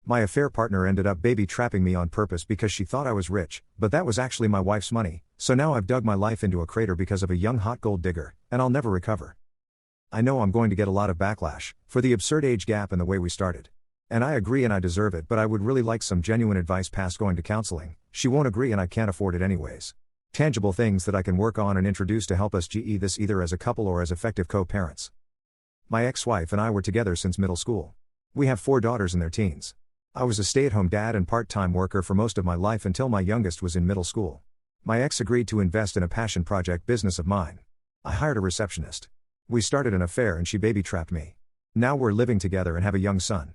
My affair partner ended up baby trapping me on purpose because she thought I was rich, but that was actually my wife's money, so now I've dug my life into a crater because of a young hot gold digger, and I'll never recover. I know I'm going to get a lot of backlash for the absurd age gap and the way we started. And I agree and I deserve it, but I would really like some genuine advice past going to counseling. She won't agree and I can't afford it anyways. Tangible things that I can work on and introduce to help us GE this either as a couple or as effective co-parents. My ex-wife and I were together since middle school. We have 4 daughters in their teens. I was a stay-at-home dad and part-time worker for most of my life until my youngest was in middle school. My ex agreed to invest in a passion project business of mine. I hired a receptionist. We started an affair and she baby-trapped me. Now we're living together and have a young son.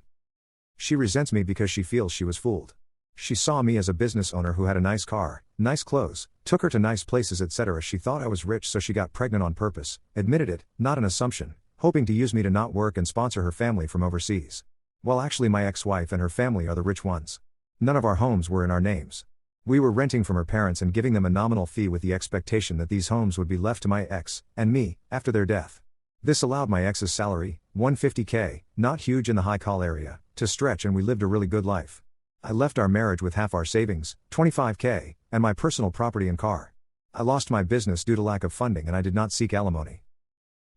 She resents me because she feels she was fooled. She saw me as a business owner who had a nice car, nice clothes, took her to nice places etc. She thought I was rich, so she got pregnant on purpose, admitted it, not an assumption, hoping to use me to not work and sponsor her family from overseas. Well, actually my ex-wife and her family are the rich ones. None of our homes were in our names. We were renting from her parents and giving them a nominal fee with the expectation that these homes would be left to my ex, and me, after their death. This allowed my ex's salary, $150K, not huge in the high-call area, to stretch, and we lived a really good life. I left our marriage with half our savings, $25K, and my personal property and car. I lost my business due to lack of funding and I did not seek alimony.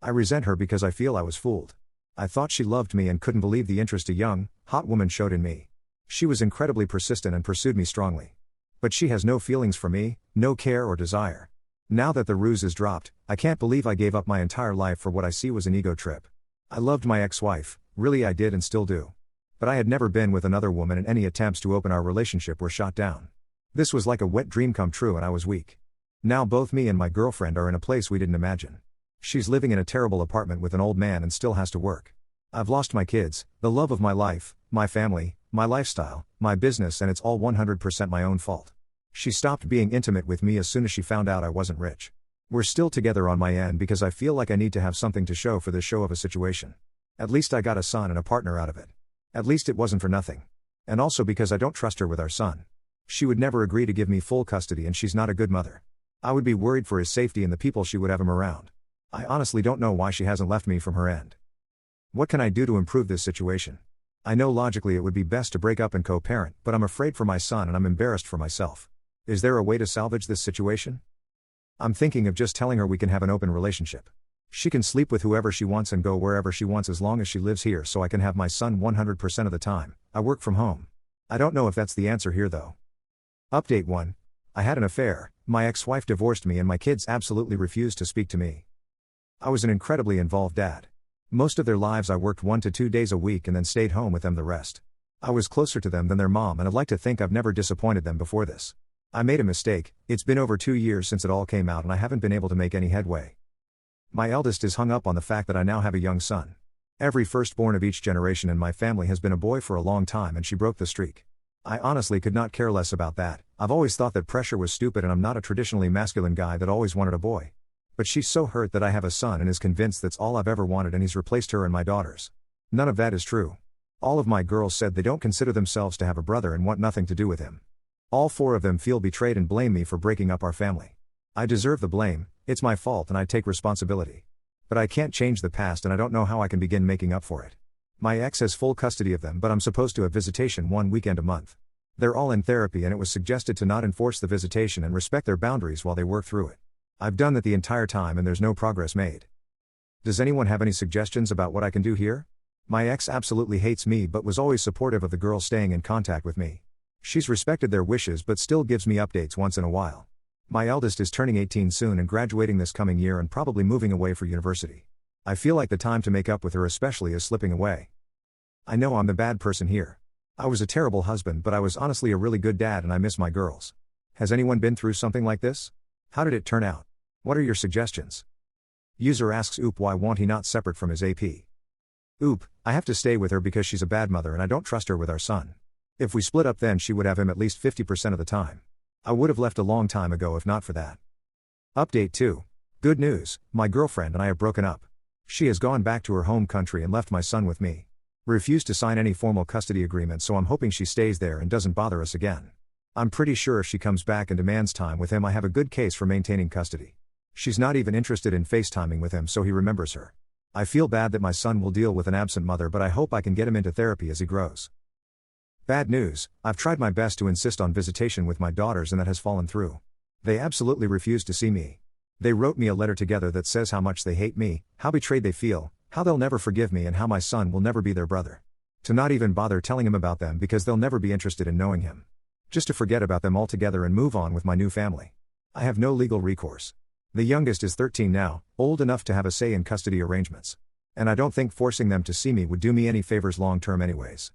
I resent her because I feel I was fooled. I thought she loved me and couldn't believe the interest a young, hot woman showed in me. She was incredibly persistent and pursued me strongly. But she has no feelings for me, no care or desire. Now that the ruse is dropped, I can't believe I gave up my entire life for what I see was an ego trip. I loved my ex-wife, really I did and still do. But I had never been with another woman and any attempts to open our relationship were shot down. This was like a wet dream come true and I was weak. Now both me and my girlfriend are in a place we didn't imagine. She's living in a terrible apartment with an old man and still has to work. I've lost my kids, the love of my life, my family, my lifestyle, my business, and it's all 100% my own fault. She stopped being intimate with me as soon as she found out I wasn't rich. We're still together on my end because I feel like I need to have something to show for this show of a situation. At least I got a son and a partner out of it. At least it wasn't for nothing. And also because I don't trust her with our son. She would never agree to give me full custody and she's not a good mother. I would be worried for his safety and the people she would have him around. I honestly don't know why she hasn't left me from her end. What can I do to improve this situation? I know logically it would be best to break up and co-parent, but I'm afraid for my son and I'm embarrassed for myself. Is there a way to salvage this situation? I'm thinking of just telling her we can have an open relationship. She can sleep with whoever she wants and go wherever she wants as long as she lives here, so I can have my son 100% of the time. I work from home. I don't know if that's the answer here though. Update 1. I had an affair, my ex-wife divorced me and my kids absolutely refused to speak to me. I was an incredibly involved dad. Most of their lives I worked 1 to 2 days a week and then stayed home with them the rest. I was closer to them than their mom and I'd like to think I've never disappointed them before this. I made a mistake. It's been over 2 years since it all came out and I haven't been able to make any headway. My eldest is hung up on the fact that I now have a young son. Every firstborn of each generation in my family has been a boy for a long time and she broke the streak. I honestly could not care less about that. I've always thought that pressure was stupid and I'm not a traditionally masculine guy that always wanted a boy. But she's so hurt that I have a son and is convinced that's all I've ever wanted and he's replaced her and my daughters. None of that is true. All of my girls said they don't consider themselves to have a brother and want nothing to do with him. All 4 of them feel betrayed and blame me for breaking up our family. I deserve the blame, it's my fault and I take responsibility. But I can't change the past and I don't know how I can begin making up for it. My ex has full custody of them, but I'm supposed to have visitation 1 weekend a month. They're all in therapy and it was suggested to not enforce the visitation and respect their boundaries while they work through it. I've done that the entire time and there's no progress made. Does anyone have any suggestions about what I can do here? My ex absolutely hates me but was always supportive of the girls staying in contact with me. She's respected their wishes but still gives me updates once in a while. My eldest is turning 18 soon and graduating this coming year and probably moving away for university. I feel like the time to make up with her especially is slipping away. I know I'm the bad person here. I was a terrible husband but I was honestly a really good dad and I miss my girls. Has anyone been through something like this? How did it turn out? What are your suggestions? User asks Oop, why won't he not separate from his AP? Oop, I have to stay with her because she's a bad mother and I don't trust her with our son. If we split up then she would have him at least 50% of the time. I would have left a long time ago if not for that. Update 2. Good news, my girlfriend and I have broken up. She has gone back to her home country and left my son with me. Refused to sign any formal custody agreement, so I'm hoping she stays there and doesn't bother us again. I'm pretty sure if she comes back and demands time with him I have a good case for maintaining custody. She's not even interested in FaceTiming with him so he remembers her. I feel bad that my son will deal with an absent mother but I hope I can get him into therapy as he grows. Bad news, I've tried my best to insist on visitation with my daughters and that has fallen through. They absolutely refuse to see me. They wrote me a letter together that says how much they hate me, how betrayed they feel, how they'll never forgive me and how my son will never be their brother. To not even bother telling him about them because they'll never be interested in knowing him. Just to forget about them altogether and move on with my new family. I have no legal recourse. The youngest is 13 now, old enough to have a say in custody arrangements. And I don't think forcing them to see me would do me any favors long term anyways.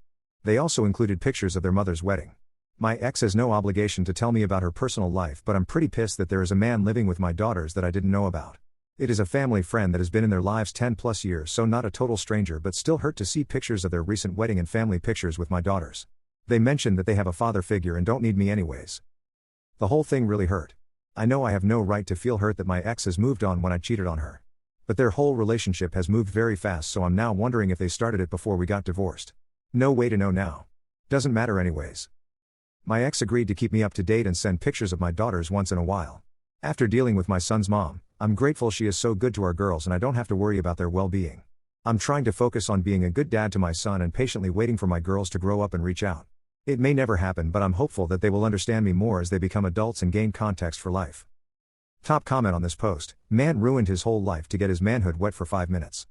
They also included pictures of their mother's wedding. My ex has no obligation to tell me about her personal life, but I'm pretty pissed that there is a man living with my daughters that I didn't know about. It is a family friend that has been in their lives 10 plus years, so not a total stranger, but still hurt to see pictures of their recent wedding and family pictures with my daughters. They mentioned that they have a father figure and don't need me anyways. The whole thing really hurt. I know I have no right to feel hurt that my ex has moved on when I cheated on her. But their whole relationship has moved very fast, so I'm now wondering if they started it before we got divorced. No way to know now. Doesn't matter anyways. My ex agreed to keep me up to date and send pictures of my daughters once in a while. After dealing with my son's mom, I'm grateful she is so good to our girls and I don't have to worry about their well-being. I'm trying to focus on being a good dad to my son and patiently waiting for my girls to grow up and reach out. It may never happen, but I'm hopeful that they will understand me more as they become adults and gain context for life. Top comment on this post: man ruined his whole life to get his manhood wet for 5 minutes.